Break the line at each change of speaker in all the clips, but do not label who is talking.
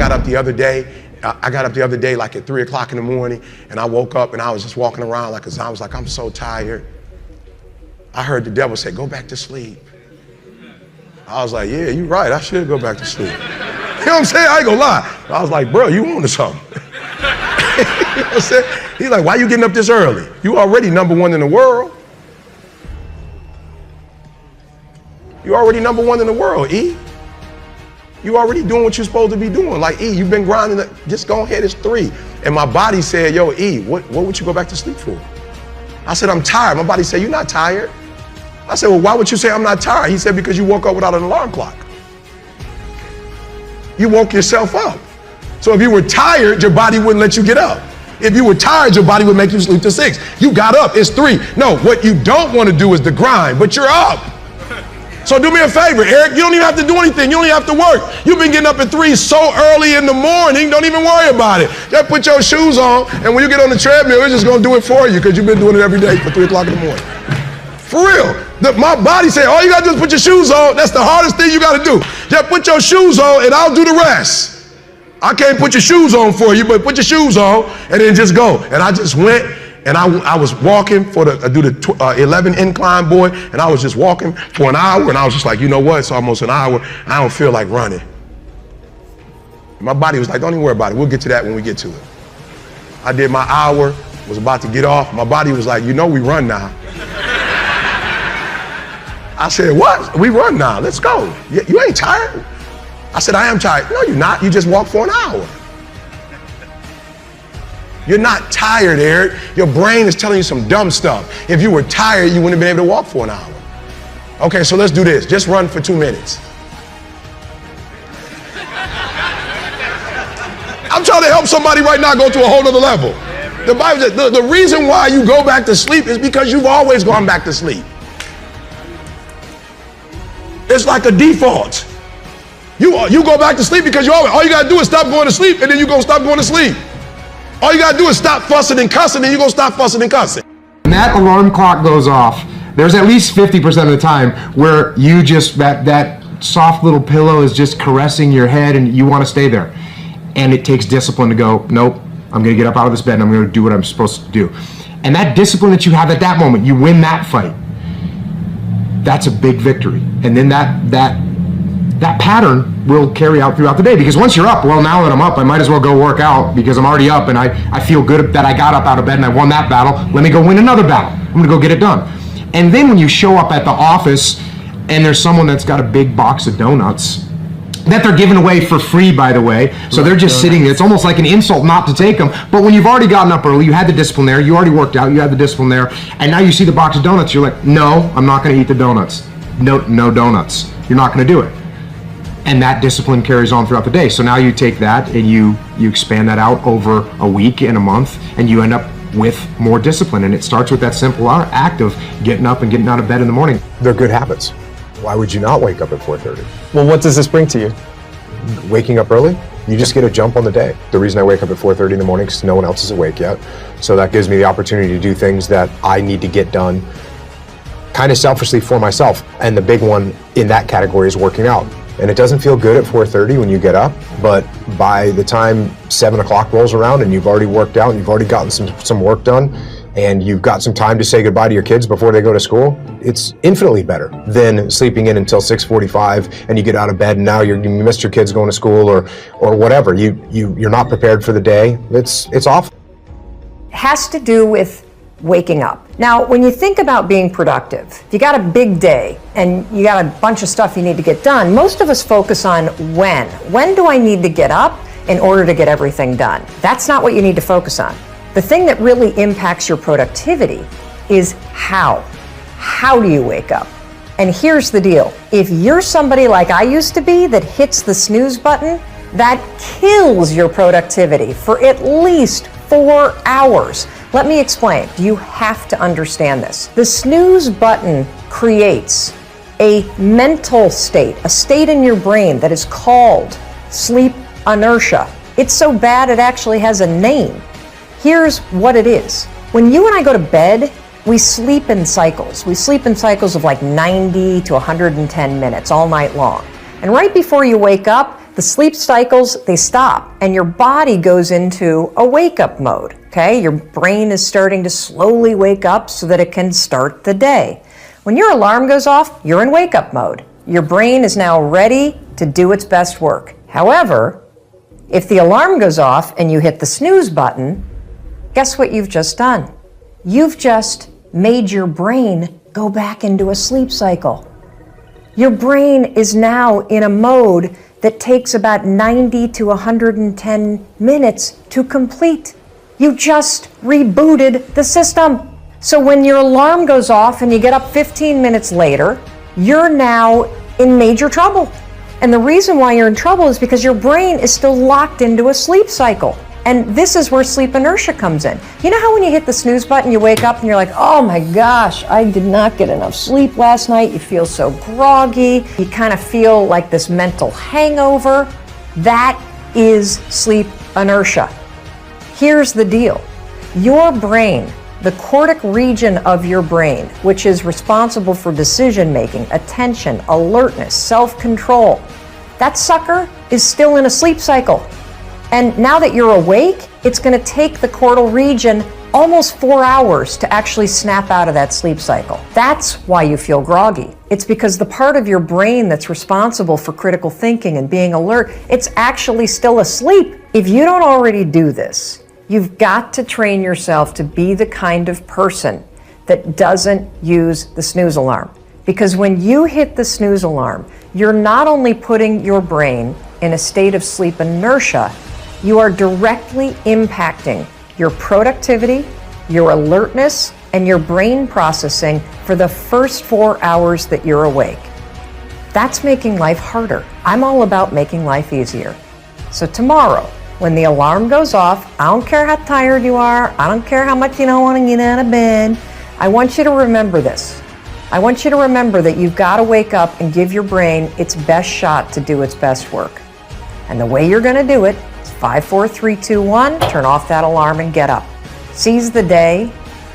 got up the other day. Like at 3 o'clock in the morning, and I woke up and I was just walking around like a zombie. I was like, I'm so tired. I heard the devil say, go back to sleep. I was like, yeah, you're right. I should go back to sleep. You know what I'm saying? I ain't gonna lie. I was like, bro, you on to something. You know what I'm saying? He's like, why you getting up this early? You already number one in the world. You already number one in the world, E. You already doing what you're supposed to be doing. Like, E, you've been grinding, just go ahead, it's 3. And my body said, yo, E, what would you go back to sleep for? I said, I'm tired. My body said, you're not tired. I said, well, why would you say I'm not tired? He said, because you woke up without an alarm clock. You woke yourself up. So if you were tired, your body wouldn't let you get up. If you were tired, your body would make you sleep till 6. You got up, it's 3. No, what you don't want to do is the grind, but you're up. So do me a favor, Eric, you don't even have to do anything. You don't even have to work. You've been getting up at 3 so early in the morning, don't even worry about it. Just put your shoes on, and when you get on the treadmill, it's just going to do it for you because you've been doing it every day for 3 o'clock in the morning. For real. My body said, all you got to do is put your shoes on. That's the hardest thing you got to do. Just put your shoes on, and I'll do the rest. I can't put your shoes on for you, but put your shoes on, and then just go. And I just went. And I was walking do the 11 incline, boy, and I was just walking for an hour, and I was just like, you know what, it's almost an hour, I don't feel like running. My body was like, don't even worry about it, we'll get to that when we get to it. I did my hour, was about to get off, my body was like, you know we run now. I said, what? We run now, let's go. You ain't tired? I said, I am tired. No, you're not, you just walked for an hour. You're not tired, Eric. Your brain is telling you some dumb stuff. If you were tired, you wouldn't have been able to walk for an hour. Okay, so let's do this. Just run for 2 minutes. I'm trying to help somebody right now go to a whole other level. The Bible says the reason why you go back to sleep is because you've always gone back to sleep. It's like a default. You go back to sleep because all you got to do is stop going to sleep, and then you're going to stop going to sleep. All you gotta do is stop fussing and cussing, and you're gonna stop fussing and cussing.
When that alarm clock goes off, there's at least 50% of the time where you just, that soft little pillow is just caressing your head and you wanna stay there. And it takes discipline to go, nope, I'm gonna get up out of this bed and I'm gonna do what I'm supposed to do. And that discipline that you have at that moment, you win that fight. That's a big victory. And then that pattern will carry out throughout the day, because once you're up, well, now that I'm up, I might as well go work out because I'm already up and I feel good that I got up out of bed and I won that battle. Let me go win another battle. I'm gonna go get it done. And then when you show up at the office and there's someone that's got a big box of donuts that they're giving away for free, by the way, so they're just sitting there. It's almost like an insult not to take them. But when you've already gotten up early, you had the discipline there, you already worked out, you had the discipline there, and now you see the box of donuts, you're like, no, I'm not gonna eat the donuts. No donuts. You're not gonna do it. And that discipline carries on throughout the day. So now you take that and you expand that out over a week and a month, and you end up with more discipline. And it starts with that simple act of getting up and getting out of bed in the morning.
They're good habits. Why would you not wake up at 4:30?
Well, what does this bring to you?
Waking up early, you just get a jump on the day. The reason I wake up at 4:30 in the morning is because no one else is awake yet. So that gives me the opportunity to do things that I need to get done kind of selfishly for myself. And the big one in that category is working out. And it doesn't feel good at 4:30 when you get up, but by the time 7 o'clock rolls around and you've already worked out and you've already gotten some work done and you've got some time to say goodbye to your kids before they go to school, it's infinitely better than sleeping in until 6:45 and you get out of bed and now you missed your kids going to school or whatever. You're not prepared for the day. It's awful.
It has to do with waking up. Now, when you think about being productive, if you got a big day and you got a bunch of stuff you need to get done, most of us focus on when. When do I need to get up in order to get everything done? That's not what you need to focus on. The thing that really impacts your productivity is how. How do you wake up? And here's the deal. If you're somebody like I used to be that hits the snooze button, that kills your productivity for at least 4 hours. Let me explain. You have to understand this. The snooze button creates a mental state, a state in your brain that is called sleep inertia. It's so bad it actually has a name. Here's what it is. When you and I go to bed, we sleep in cycles. We sleep in cycles of like 90 to 110 minutes all night long. And right before you wake up, the sleep cycles, they stop, and your body goes into a wake-up mode, okay? Your brain is starting to slowly wake up so that it can start the day. When your alarm goes off, you're in wake-up mode. Your brain is now ready to do its best work. However, if the alarm goes off and you hit the snooze button, guess what you've just done? You've just made your brain go back into a sleep cycle. Your brain is now in a mode that takes about 90 to 110 minutes to complete. You just rebooted the system. So when your alarm goes off and you get up 15 minutes later, you're now in major trouble. And the reason why you're in trouble is because your brain is still locked into a sleep cycle. And this is where sleep inertia comes in. You know how when you hit the snooze button, you wake up and you're like, oh my gosh, I did not get enough sleep last night. You feel so groggy. You kind of feel like this mental hangover. That is sleep inertia. Here's the deal. Your brain, the cortic region of your brain, which is responsible for decision making, attention, alertness, self-control, that sucker is still in a sleep cycle. And now that you're awake, it's going to take the cortical region almost 4 hours to actually snap out of that sleep cycle. That's why you feel groggy. It's because the part of your brain that's responsible for critical thinking and being alert, it's actually still asleep. If you don't already do this, you've got to train yourself to be the kind of person that doesn't use the snooze alarm. Because when you hit the snooze alarm, you're not only putting your brain in a state of sleep inertia, you are directly impacting your productivity, your alertness, and your brain processing for the first 4 hours that you're awake. That's making life harder. I'm all about making life easier. So tomorrow, when the alarm goes off, I don't care how tired you are, I don't care how much you don't want to get out of bed, I want you to remember this. I want you to remember that you've got to wake up and give your brain its best shot to do its best work. And the way you're going to do it, 5, 4, 3, 2, 1, turn off that alarm and get up. Seize the day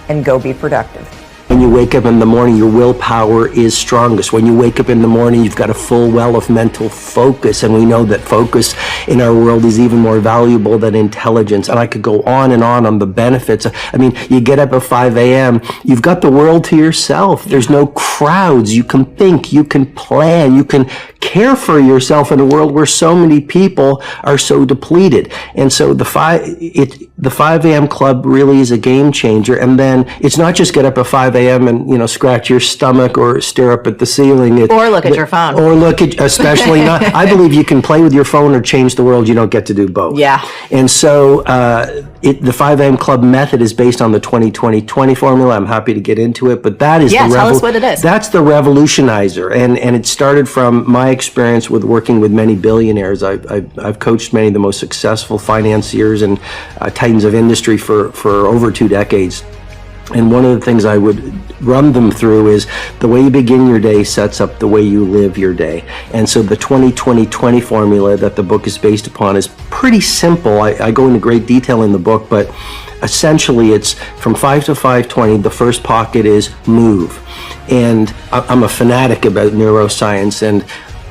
and go be productive.
When you wake up in the morning, your willpower is strongest. When you wake up in the morning, you've got a full well of mental focus, and we know that focus in our world is even more valuable than intelligence. And I could go on the benefits. I mean, you get up at 5 a.m., you've got the world to yourself. There's no crowds. You can think, you can plan, you can care for yourself in a world where so many people are so depleted. And so the 5 a.m. club really is a game changer. And then it's not just get up at 5 a.m. and, scratch your stomach or stare up at the ceiling.
Or look at your phone.
Or look at, especially not. I believe you can play with your phone or change the world. You don't get to do both.
Yeah.
And so the 5 a.m. club method is based on the 20-20-20 formula. I'm happy to get into it, but that is
tell us what it is.
That's the revolutionizer. And it started from my experience with working with many billionaires. I've coached many of the most successful financiers and titans of industry for over 2 decades. And one of the things I would run them through is the way you begin your day sets up the way you live your day. And so the 20-20-20 formula that the book is based upon is pretty simple. I go into great detail in the book, but essentially it's from 5 to 5:20. The first pocket is move. And I'm a fanatic about neuroscience, and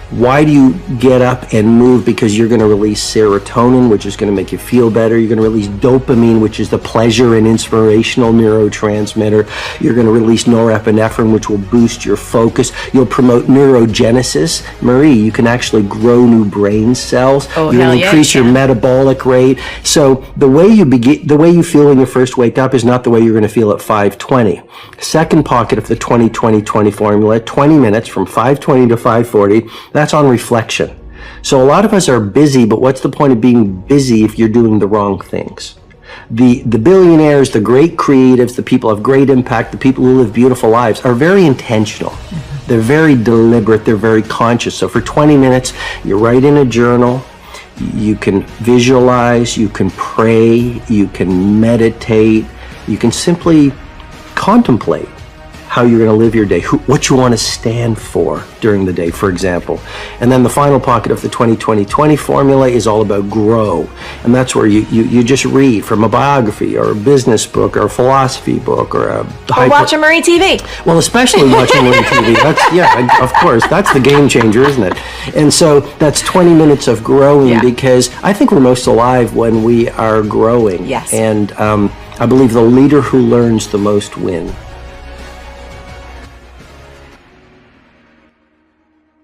why do you get up and move? Because you're going to release serotonin, which is going to make you feel better. You're going to release dopamine, which is the pleasure and inspirational neurotransmitter. You're going to release norepinephrine, which will boost your focus. You'll promote neurogenesis. Marie, you can actually grow new brain cells.
Oh,
You'll
hell yeah,
increase your metabolic rate. So the way you feel when you first wake up is not the way you're going to feel at 5:20. Second pocket of the 20-20-20 formula, 20 minutes from 5:20 to 5:40. That's on reflection. So a lot of us are busy, but what's the point of being busy if you're doing the wrong things? The billionaires, the great creatives, the people of great impact, the people who live beautiful lives are very intentional. They're very deliberate. They're very conscious. So for 20 minutes, you write in a journal. You can visualize. You can pray. You can meditate. You can simply contemplate how you're going to live your day, what you want to stand for during the day, for example. And then the final pocket of the 20-20-20 formula is all about grow. And that's where you just read from a biography or a business book or a philosophy book or a...
Or watch a Marie TV.
Well, especially watching Marie TV. That's, yeah, of course. That's the game changer, isn't it? And so that's 20 minutes of growing, because I think we're most alive when we are growing.
Yes.
And I believe the leader who learns the most wins.